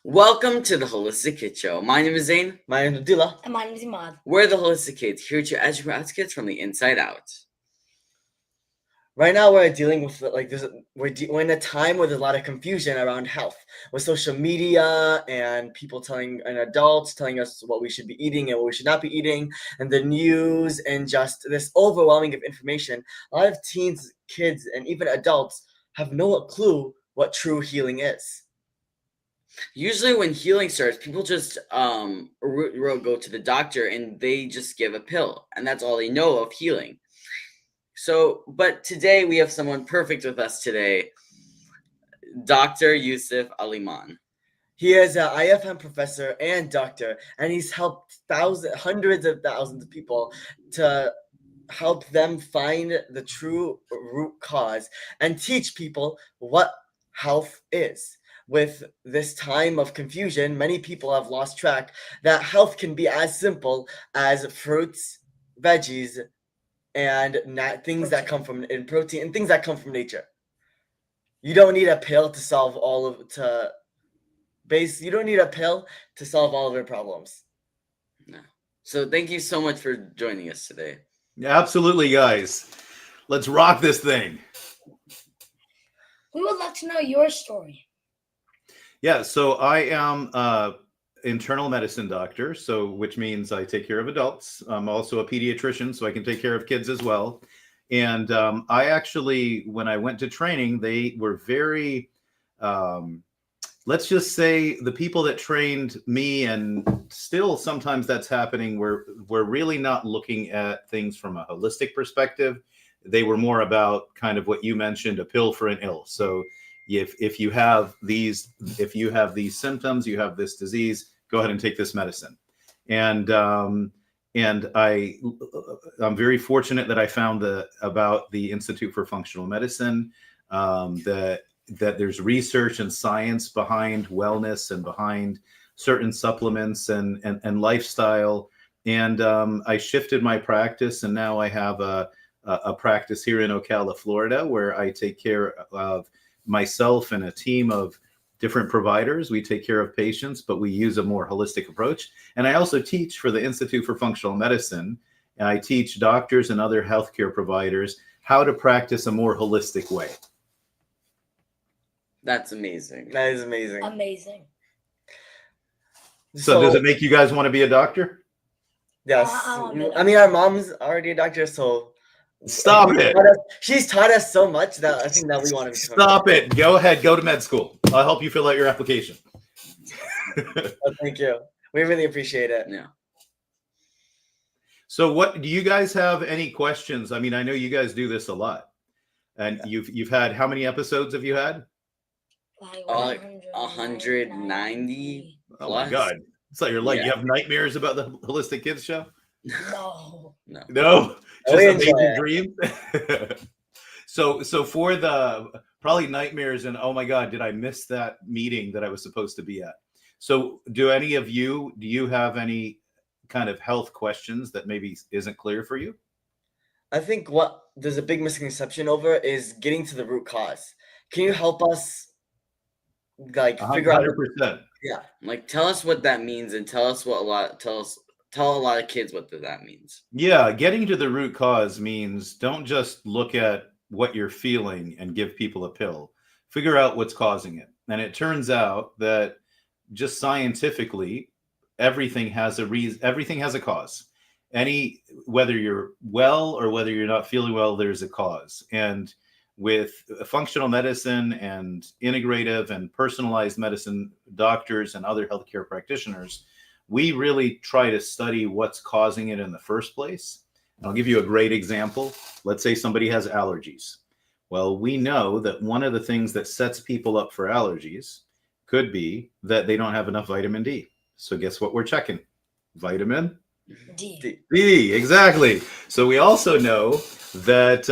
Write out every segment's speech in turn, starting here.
Welcome to the Holistic Kid Show. My name is Zane. My name is Abdullah. And my name is Imad. We're the Holistic Kids, here to educate kids from the inside out. Right now, we're dealing with we're in a time where there's a lot of confusion around health, with social media and people and adults telling us what we should be eating and what we should not be eating, and the news and just this overwhelming of information. A lot of teens, kids, and even adults have no clue what true healing is. Usually when healing starts, people just go to the doctor and they just give a pill, and that's all they know of healing. But today we have someone perfect with us today, Dr. Yousef Elyaman. He is an IFM professor and doctor, and he's helped hundreds of thousands of people to help them find the true root cause and teach people what health is. With this time of confusion, many people have lost track that health can be as simple as fruits, veggies, and things that come from protein and things that come from nature. You don't need a pill to solve you don't need a pill to solve all of your problems. No. So thank you so much for joining us today. Yeah, absolutely, guys. Let's rock this thing. We would like to know your story. Yeah, so I am an internal medicine doctor, which means I take care of adults. I'm also a pediatrician, so I can take care of kids as well. And I actually, when I went to training, they were very, let's just say the people that trained me, and still sometimes that's happening, we're really not looking at things from a holistic perspective. They were more about kind of what you mentioned, a pill for an ill. So if you have these symptoms, you have this disease, go ahead and take this medicine. And I'm very fortunate that I found about the Institute for Functional Medicine, that there's research and science behind wellness and behind certain supplements and lifestyle. And I shifted my practice, and now I have a practice here in Ocala, Florida, where I take care of myself and a team of different providers. We take care of patients, but we use a more holistic approach. And I also teach for the Institute for Functional Medicine. And I teach doctors and other healthcare providers how to practice a more holistic way. That's amazing. That is amazing. Amazing. So does it make you guys want to be a doctor? Yes. I mean, our mom's already a doctor, so stop it. She's taught us so much that I think that we want to stop it. Go ahead, go to med school. I'll help you fill out your application. Thank you. We really appreciate it. Yeah. So what do you guys have any questions? I mean, I know you guys do this a lot. And you've had, how many episodes have you had? 190 plus. Oh my God. It's like you have nightmares about the Holistic Kids Show? No. Just amazing dreams. So for the probably nightmares and oh my God, did I miss that meeting that I was supposed to be at? So do you have any kind of health questions that maybe isn't clear for you? I think what there's a big misconception over is getting to the root cause. Can you help us figure 100%. out? Yeah. Tell us what that means, and tell a lot of kids what that means. Yeah, getting to the root cause means don't just look at what you're feeling and give people a pill. Figure out what's causing it. And it turns out that just scientifically, everything has a cause. Whether you're well or whether you're not feeling well, there's a cause. And with functional medicine and integrative and personalized medicine doctors and other healthcare practitioners, we really try to study what's causing it in the first place. And I'll give you a great example. Let's say somebody has allergies. Well, we know that one of the things that sets people up for allergies could be that they don't have enough vitamin D. So guess what we're checking? Vitamin D, exactly. So we also know that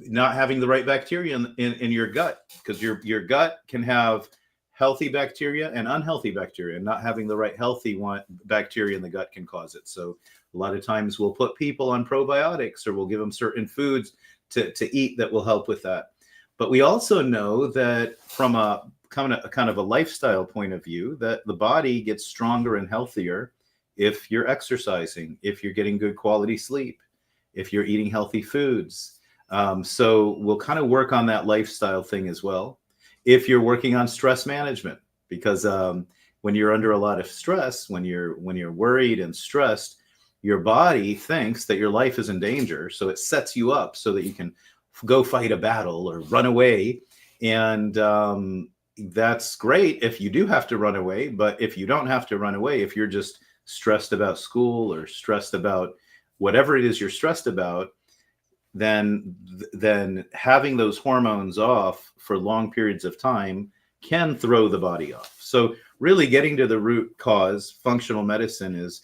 not having the right bacteria in your gut, because your gut can have healthy bacteria and unhealthy bacteria, and not having the right healthy bacteria in the gut can cause it. So a lot of times we'll put people on probiotics, or we'll give them certain foods to eat that will help with that. But we also know that from a kind of a lifestyle point of view, that the body gets stronger and healthier if you're exercising, if you're getting good quality sleep, if you're eating healthy foods. So we'll kind of work on that lifestyle thing as well. If you're working on stress management, because when you're under a lot of stress, when you're worried and stressed, your body thinks that your life is in danger. So it sets you up so that you can go fight a battle or run away. And that's great if you do have to run away. But if you don't have to run away, if you're just stressed about school or stressed about whatever it is you're stressed about, then having those hormones off for long periods of time can throw the body off. So really getting to the root cause, functional medicine is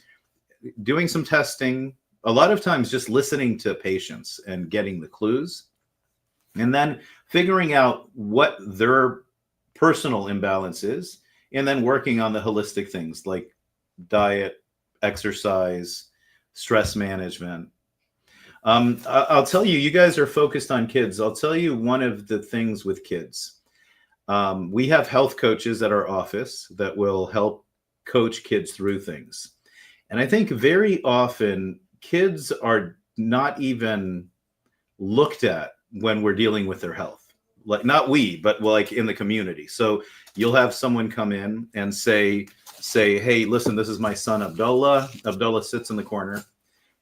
doing some testing, a lot of times just listening to patients and getting the clues, and then figuring out what their personal imbalance is, and then working on the holistic things like diet, exercise, stress management. I'll tell you, you guys are focused on kids. I'll tell you one of the things with kids. We have health coaches at our office that will help coach kids through things. And I think very often kids are not even looked at when we're dealing with their health. Like, not we, but like in the community. So you'll have someone come in and say, hey, listen, this is my son, Abdullah. Abdullah sits in the corner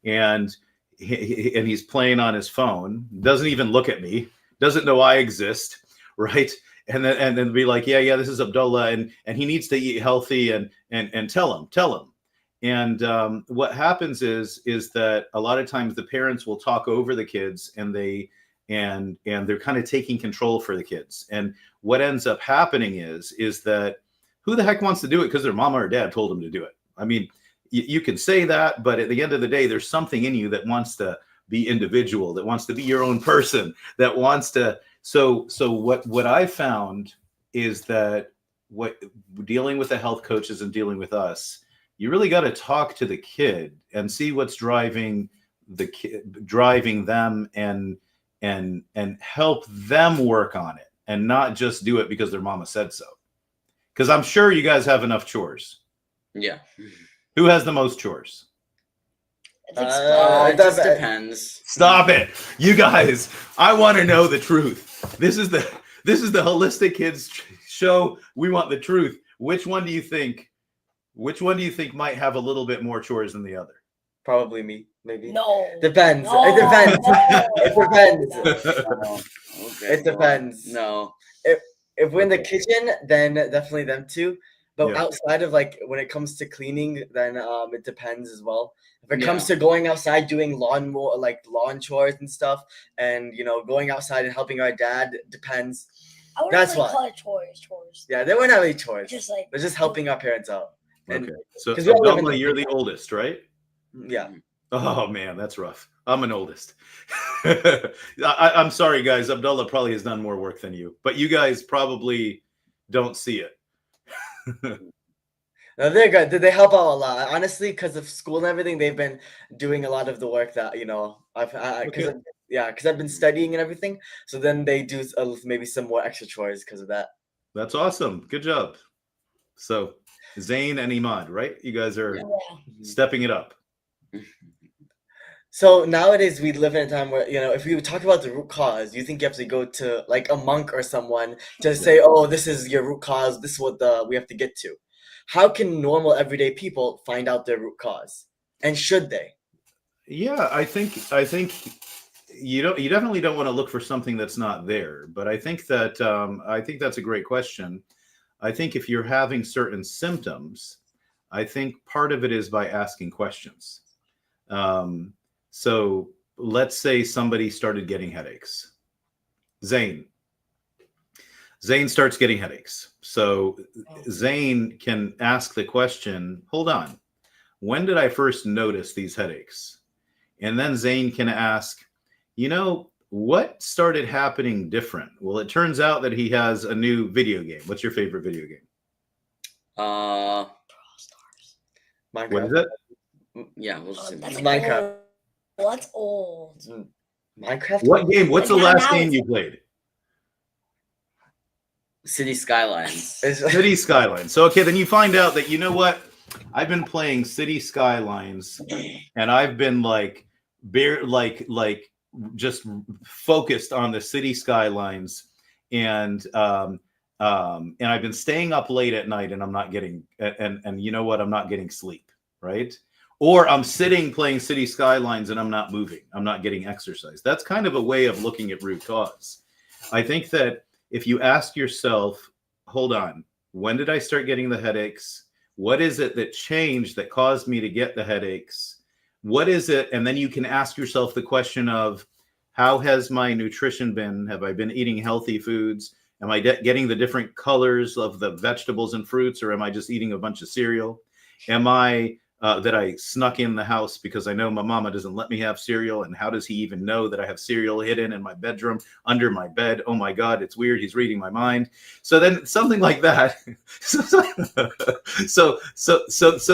and he's playing on his phone, doesn't even look at me, doesn't know I exist, right? And then be like, yeah, this is Abdullah, and he needs to eat healthy, and tell him. And what happens is that a lot of times the parents will talk over the kids, and they're kind of taking control for the kids. And what ends up happening is that who the heck wants to do it because their mama or dad told them to do it? I mean, you can say that, but at the end of the day, there's something in you that wants to be individual, that wants to be your own person, that wants to. So what I found is that what dealing with the health coaches and dealing with us, you really got to talk to the kid and see what's driving them, and help them work on it, and not just do it because their mama said so. Because I'm sure you guys have enough chores. Yeah. Who has the most chores? It just depends. Stop it, you guys! I want to know the truth. This is the Holistic Kids show. We want the truth. Which one do you think might have a little bit more chores than the other? Probably me, maybe. No. Depends. No. It depends. No. It depends. Okay, It depends. No. If we're in the kitchen, then definitely them two. But Yeah. outside of, like, when it comes to cleaning, then it depends as well. If it Yeah. comes to going outside doing lawn chores and stuff, and going outside and helping our dad, depends. I wouldn't That's really why. call it chores. Yeah, they weren't really chores. Just like They're just helping our parents out. And Okay, so 'cause we all live in Abdullah, the you're same the oldest, right? yeah. Oh man, that's rough. I'm an oldest. I'm sorry, guys. Abdullah probably has done more work than you, but you guys probably don't see it. No, they're good. They help out a lot. Honestly, because of school and everything, they've been doing a lot of the work that Okay. because I've been studying and everything. So then they do maybe some more extra chores because of that. That's awesome. Good job. So Zayn and Imad, right? You guys are yeah. stepping it up. So nowadays we live in a time where, if we talk about the root cause, you think you have to go to like a monk or someone to say, oh, this is your root cause. This is what we have to get to. How can normal everyday people find out their root cause? And should they? Yeah, I think you definitely don't want to look for something that's not there. But I think that's a great question. I think if you're having certain symptoms, I think part of it is by asking questions. So let's say somebody started getting headaches. Zayn starts getting headaches. So Zayn can ask the question, hold on, when did I first notice these headaches? And then Zayn can ask, what started happening different? Well, it turns out that he has a new video game. What's your favorite video game? Minecraft. What is it? Yeah, we'll just say That's Minecraft. What's old? Minecraft. What game? What's the Now last it's- game you played? City Skylines. City Skylines. So okay, then you find out that, you know what? I've been playing City Skylines, and I've been like just focused on the City Skylines, and I've been staying up late at night, and I'm not getting and you know what? I'm not getting sleep, right? Or I'm sitting playing City Skylines and I'm not moving. I'm not getting exercise. That's kind of a way of looking at root cause. I think that if you ask yourself, hold on, when did I start getting the headaches? What is it that changed that caused me to get the headaches? What is it? And then you can ask yourself the question of, how has my nutrition been? Have I been eating healthy foods? Am I getting the different colors of the vegetables and fruits, or am I just eating a bunch of cereal? Am I that I snuck in the house because I know my mama doesn't let me have cereal? And how does he even know that I have cereal hidden in my bedroom, under my bed? Oh my God, it's weird. He's reading my mind. So then something like that. So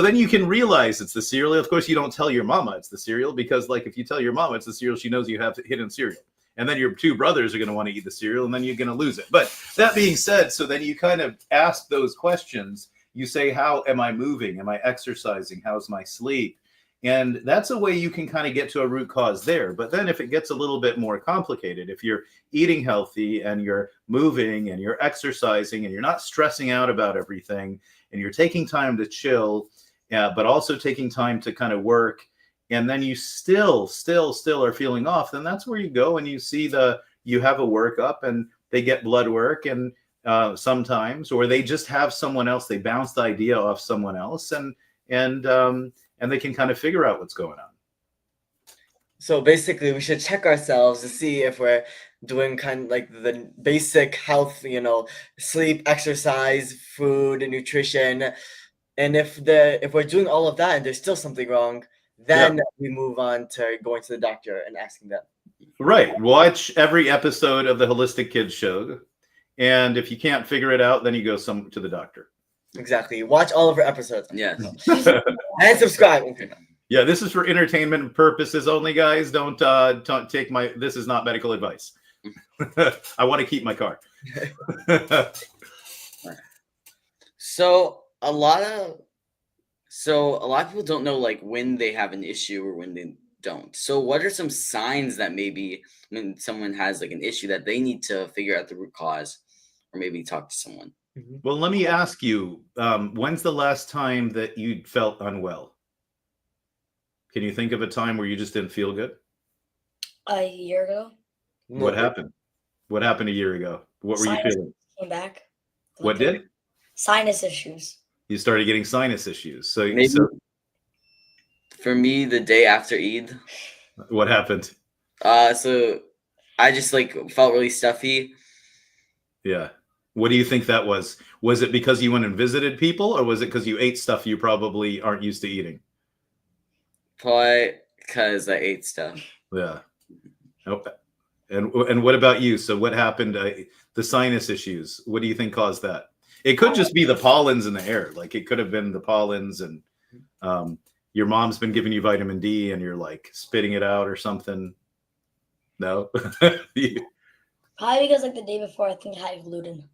then you can realize it's the cereal. Of course, you don't tell your mama it's the cereal, because like if you tell your mama it's the cereal, she knows you have hidden cereal. And then your two brothers are going to want to eat the cereal, and then you're going to lose it. But that being said, so then you kind of ask those questions. You say, how am I moving? Am I exercising? How's my sleep? And that's a way you can kind of get to a root cause there. But then if it gets a little bit more complicated, if you're eating healthy and you're moving and you're exercising and you're not stressing out about everything, and you're taking time to chill, but also taking time to kind of work, and then you still are feeling off, then that's where you go and you see you have a workup, and they get blood work, and sometimes, or they just have someone else, they bounce the idea off someone else, and they can kind of figure out what's going on. So basically, we should check ourselves to see if we're doing kind of like the basic health, sleep, exercise, food, and nutrition. And if we're doing all of that and there's still something wrong, then we move on to going to the doctor and asking them. Right. Watch every episode of the Holistic Kids show. And if you can't figure it out, then you go to the doctor. Exactly. Watch all of our episodes. Yes. And subscribe. Yeah, this is for entertainment purposes only, guys. Don't take this is not medical advice. I want to keep my car. So a lot of people don't know like when they have an issue or when they don't. So what are some signs that maybe when someone has like an issue that they need to figure out the root cause, or maybe talk to someone? Well, let me ask you, when's the last time that you felt unwell? Can you think of a time where you just didn't feel good? A year ago. What happened? What happened a year ago? What were you feeling? Came back. What did? Sinus issues. You started getting sinus issues. So For me, the day after Eid. What happened? So I just like felt really stuffy. Yeah. What do you think that was? Was it because you went and visited people, or was it because you ate stuff you probably aren't used to eating? Probably because I ate stuff. Yeah. Oh, and what about you? So what happened? The sinus issues. What do you think caused that? It could just be the pollens in the air. Like it could have been the pollens, and your mom's been giving you vitamin D and you're like spitting it out or something. No? Probably because like the day before, I think I had gluten.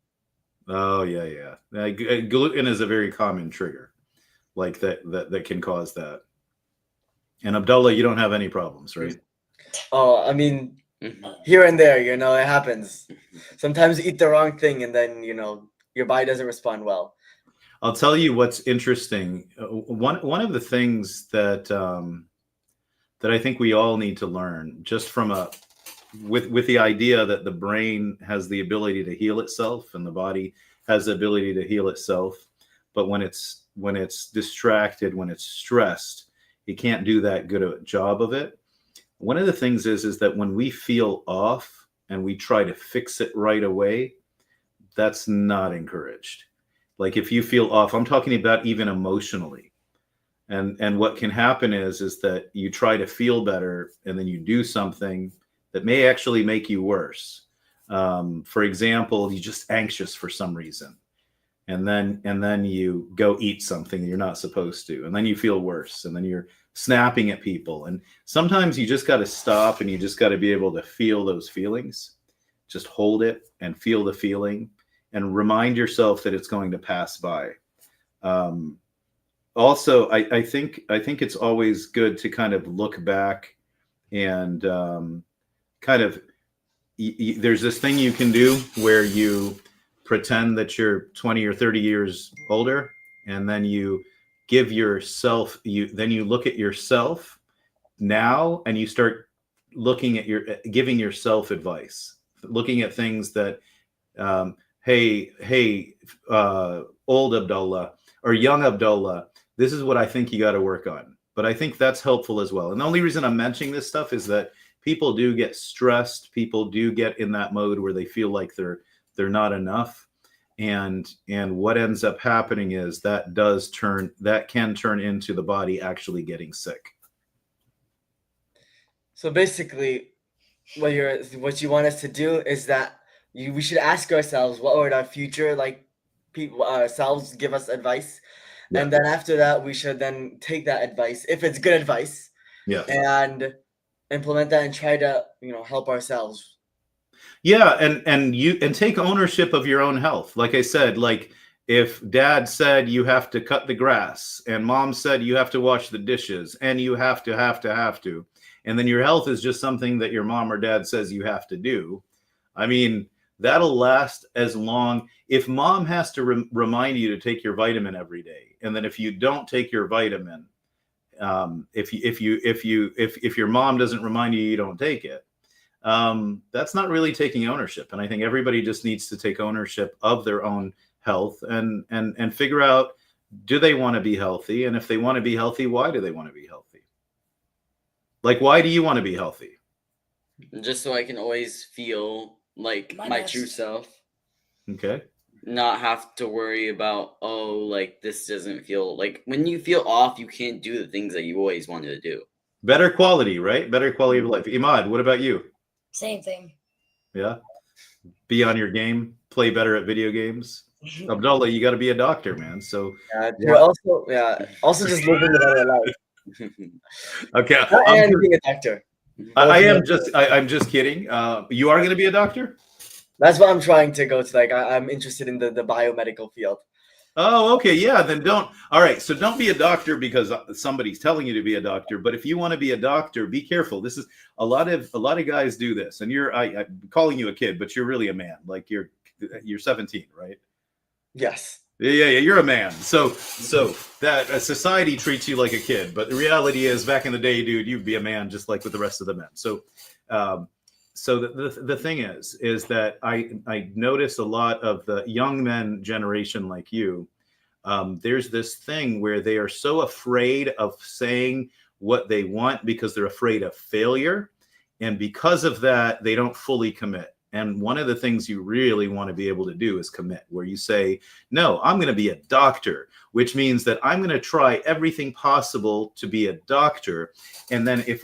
Oh, yeah. Gluten is a very common trigger, like that can cause that. And Abdullah, you don't have any problems, right? Oh, I mean, here and there, it happens. Sometimes you eat the wrong thing and then, your body doesn't respond well. I'll tell you what's interesting. One of the things that I think we all need to learn, just from with the idea that the brain has the ability to heal itself and the body has the ability to heal itself, but when it's distracted, when it's stressed, it can't do that good a job of it. One of the things is that when we feel off and we try to fix it right away, that's not encouraged. Like if you feel off, I'm talking about even emotionally. And what can happen is that you try to feel better and then you do something that may actually make you worse. For example, you're just anxious for some reason. And then you go eat something you're not supposed to. And then you feel worse. And then you're snapping at people. And sometimes you just got to stop and you just got to be able to feel those feelings. Just hold it and feel the feeling. and remind yourself that it's going to pass by. Also, I think it's always good to kind of look back and kind of there's this thing you can do where you pretend that you're 20 or 30 years older, and then you give yourself then you look at yourself now, and you start looking at giving yourself advice, looking at things that hey, old Abdullah or young Abdullah, this is what I think you got to work on. But I think that's helpful as well. And the only reason I'm mentioning this stuff is that people do get stressed. People do get in that mode where they feel like they're not enough. And what ends up happening is that can turn into the body actually getting sick. So basically, what you want us to do is that we should ask ourselves, what would our future selves give us advice? Yeah. And then after that, we should then take that advice, if it's good advice, and implement that and try to help ourselves. Yeah, and take ownership of your own health. Like I said, like if dad said you have to cut the grass, and mom said you have to wash the dishes, and you have to, and then your health is just something that your mom or dad says you have to do. I mean, that'll last as long. If mom has to remind you to take your vitamin every day, and then if you don't take your vitamin, if your mom doesn't remind you, you don't take it. That's not really taking ownership. And I think everybody just needs to take ownership of their own health and figure out, do they want to be healthy? And if they want to be healthy, why do they want to be healthy? Like, why do you want to be healthy? Just so I can always feel like my true self. Okay. Not have to worry about, like this doesn't feel like, when you feel off, you can't do the things that you always wanted to do. Better quality, right? Better quality of life. Imad, what about you? Same thing. Yeah. Be on your game, play better at video games. Abdullah, you got to be a doctor, man. So also just living a better life. Okay. And being a doctor. I'm just kidding. You are going to be a doctor? That's what I'm trying to go to. Like, I'm interested in the biomedical field. Oh, okay. Yeah. Then don't. All right. So don't be a doctor because somebody's telling you to be a doctor. But if you want to be a doctor, be careful. This is a lot of guys do this. And I'm calling you a kid, but you're really a man. Like you're 17, right? Yes. Yeah. You're a man. So that society treats you like a kid. But the reality is, back in the day, dude, you'd be a man just like with the rest of the men. So the thing is that I notice a lot of the young men generation like you. There's this thing where they are so afraid of saying what they want because they're afraid of failure. And because of that, they don't fully commit. And one of the things you really want to be able to do is commit, where you say, no, I'm going to be a doctor, which means that I'm going to try everything possible to be a doctor. And then if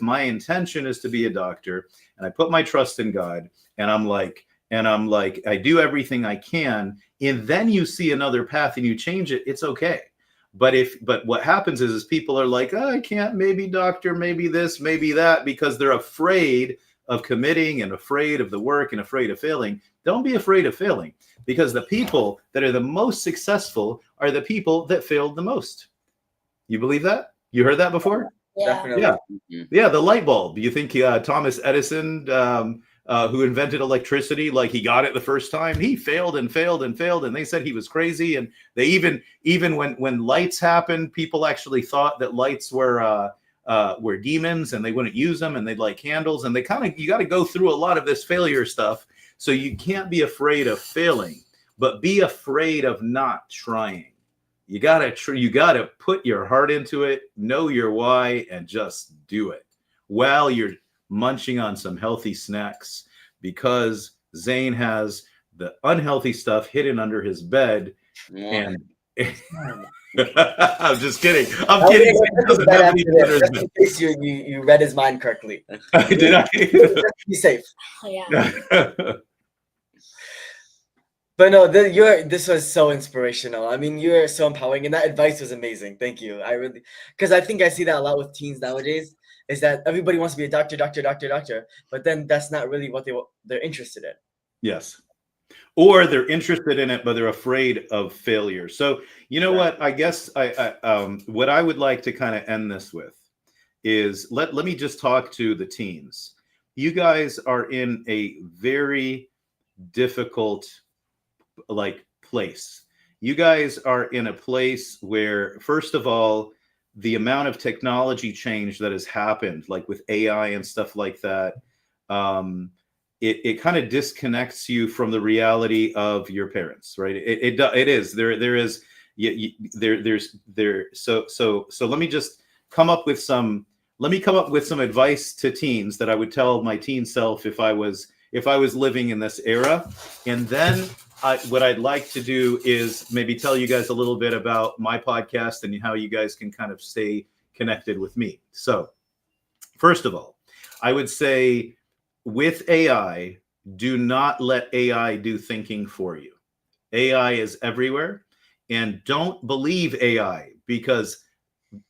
my intention is to be a doctor and I put my trust in God and I'm like, I do everything I can, and then you see another path and you change it, it's okay. But what happens is people are like, I can't, maybe doctor, maybe this, maybe that, because they're afraid of committing and afraid of the work and afraid of failing. Don't be afraid of failing, because the people that are the most successful are the people that failed the most. You believe that? You heard that before? Yeah. Definitely. Yeah. The light bulb. You think Thomas Edison, who invented electricity, like he got it the first time, he failed and failed and failed, and they said he was crazy. And they even when lights happened, people actually thought that lights were demons and they wouldn't use them, and they'd light candles, and you got to go through a lot of this failure stuff. So you can't be afraid of failing, but be afraid of not trying. You got to put your heart into it, know your why, and just do it while you're munching on some healthy snacks, because Zane has the unhealthy stuff hidden under his bed. And I'm just kidding. I'm kidding. In case you read his mind correctly. Did I? Be safe. Yeah. But no, this was so inspirational. I mean, you're so empowering, and that advice was amazing. Thank you. Because I think I see that a lot with teens nowadays, is that everybody wants to be a doctor, but then that's not really what they're interested in. Yes. or they're interested in it, but they're afraid of failure. So, you know Right. what? I guess what I would like to kind of end this with is let me just talk to the teens. You guys are in a very difficult place. You guys are in a place where, first of all, the amount of technology change that has happened, like with AI and stuff like that, it kind of disconnects you from the reality of your parents, right? It is there is so let me just come up with some advice to teens that I would tell my teen self if I was living in this era. And then what I'd like to do is maybe tell you guys a little bit about my podcast and how you guys can kind of stay connected with me. So first of all, I would say with AI, do not let AI do thinking for you. AI is everywhere, and don't believe AI, because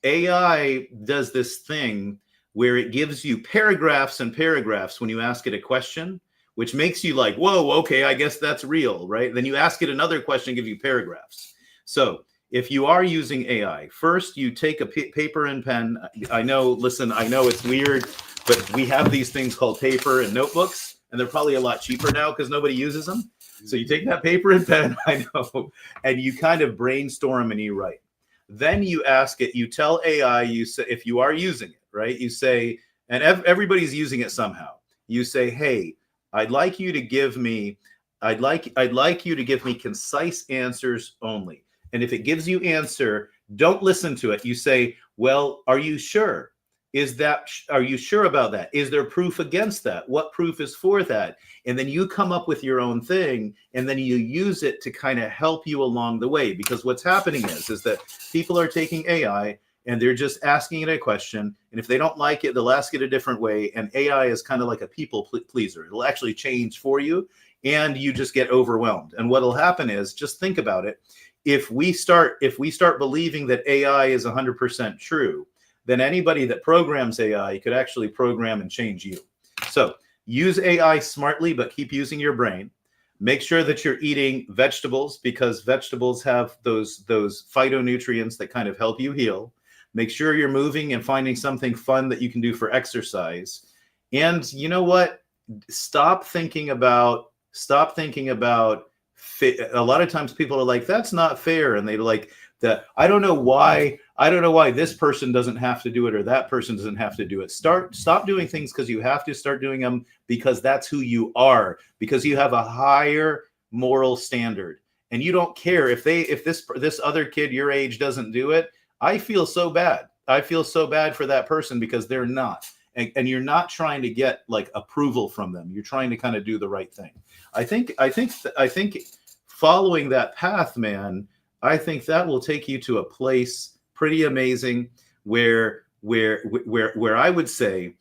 AI does this thing where it gives you paragraphs and paragraphs when you ask it a question, which makes you like, whoa, okay, I guess that's real, right? Then you ask it another question, give you paragraphs. So if you are using AI, first you take a paper and pen. I know it's weird, but we have these things called paper and notebooks, and they're probably a lot cheaper now because nobody uses them. So you take that paper and pen, I know, and you kind of brainstorm and you write. Then you ask it, you tell AI, you say, if you are using it, right? You say, and everybody's using it somehow. You say, hey, I'd like you to give me concise answers only. And if it gives you answer, don't listen to it. You say, well, are you sure? Are you sure about that? Is there proof against that? What proof is for that? And then you come up with your own thing, and then you use it to kind of help you along the way. Because what's happening is that people are taking AI and they're just asking it a question. And if they don't like it, they'll ask it a different way. And AI is kind of like a people pleaser. It'll actually change for you, and you just get overwhelmed. And what'll happen is, just think about it. If we start believing that AI is 100% true, then anybody that programs AI could actually program and change you. So use AI smartly, but keep using your brain. Make sure that you're eating vegetables, because vegetables have those phytonutrients that kind of help you heal. Make sure you're moving and finding something fun that you can do for exercise. And you know what? Stop thinking about a lot of times people are like, that's not fair. And they like that. I don't know why this person doesn't have to do it or that person doesn't have to do it. Stop doing things because you have to. Start doing them because that's who you are, because you have a higher moral standard, and you don't care if this other kid your age doesn't do it. I feel so bad. I feel so bad for that person because they're not. And you're not trying to get like approval from them. You're trying to kind of do the right thing. I think following that path, man, I think that will take you to a place pretty amazing where I would say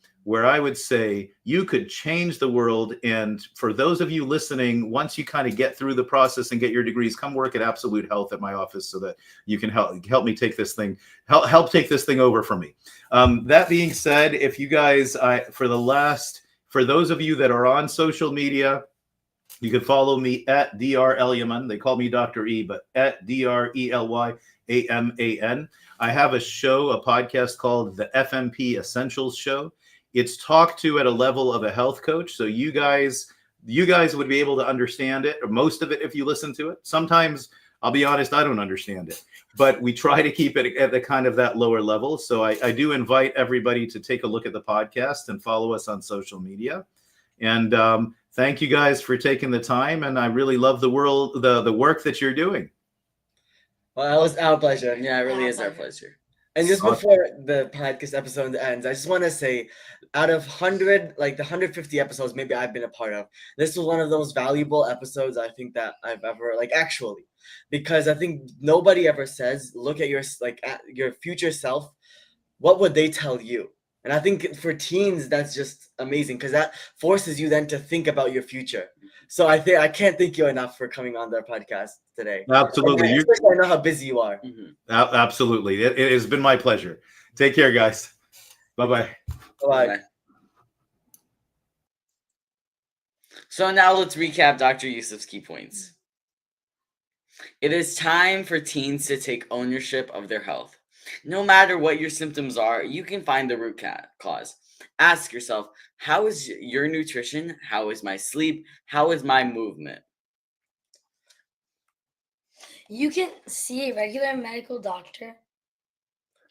you could change the world. And for those of you listening, once you kind of get through the process and get your degrees, come work at Absolute Health at my office so that you can help me take this thing, help take this thing over from me. That being said, if you guys, for those of you that are on social media, you can follow me at Dr. Elyaman. They call me Dr. E, but at DrElyaman. I have a podcast called the FMP Essentials Show. It's talked to at a level of a health coach. So you guys would be able to understand it, or most of it, if you listen to it. Sometimes, I'll be honest, I don't understand it, but we try to keep it at the kind of that lower level. So I do invite everybody to take a look at the podcast and follow us on social media. And thank you guys for taking the time. And I really love the work that you're doing. Well, that was our pleasure. Yeah, it really is our pleasure. And just before the podcast episode ends, I just want to say, out of 100, like the 150 episodes maybe I've been a part of, this was one of the most valuable episodes I think that I've ever, actually, because I think nobody ever says, look at your future self. What would they tell you? And I think for teens, that's just amazing, because that forces you then to think about your future. So I can't thank you enough for coming on the podcast today. Absolutely. Especially I know how busy you are. Mm-hmm. Absolutely. It has been my pleasure. Take care, guys. Bye-bye. Bye-bye. So now let's recap Dr. Yousef's key points. It is time for teens to take ownership of their health. No matter what your symptoms are, you can find the root cause. Ask yourself, how is your nutrition? How is my sleep? How is my movement? You can see a regular medical doctor.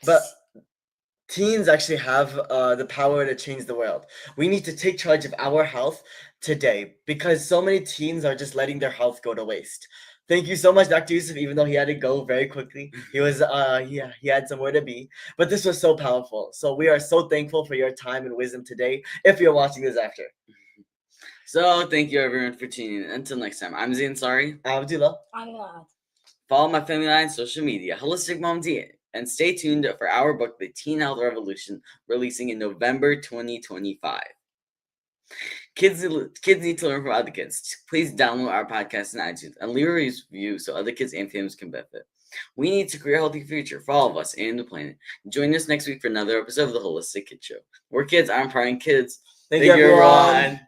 But teens actually have the power to change the world. We need to take charge of our health today because so many teens are just letting their health go to waste. Thank you so much, Dr. Yousef, even though he had to go very quickly. He was he had somewhere to be. But this was so powerful. So we are so thankful for your time and wisdom today if you're watching this after. So thank you everyone for tuning in. Until next time, I'm Zain Sari. Abdullah. I'm not. Follow my family line social media, Holistic Mom D, and stay tuned for our book, The Teen Health Revolution, releasing in November 2025. Kids need to learn from other kids. Please download our podcast in iTunes and leave a review so other kids and families can benefit. We need to create a healthy future for all of us and the planet. Join us next week for another episode of the Holistic Kid Show. We're kids, I'm Prime Kids. Thank you, everyone.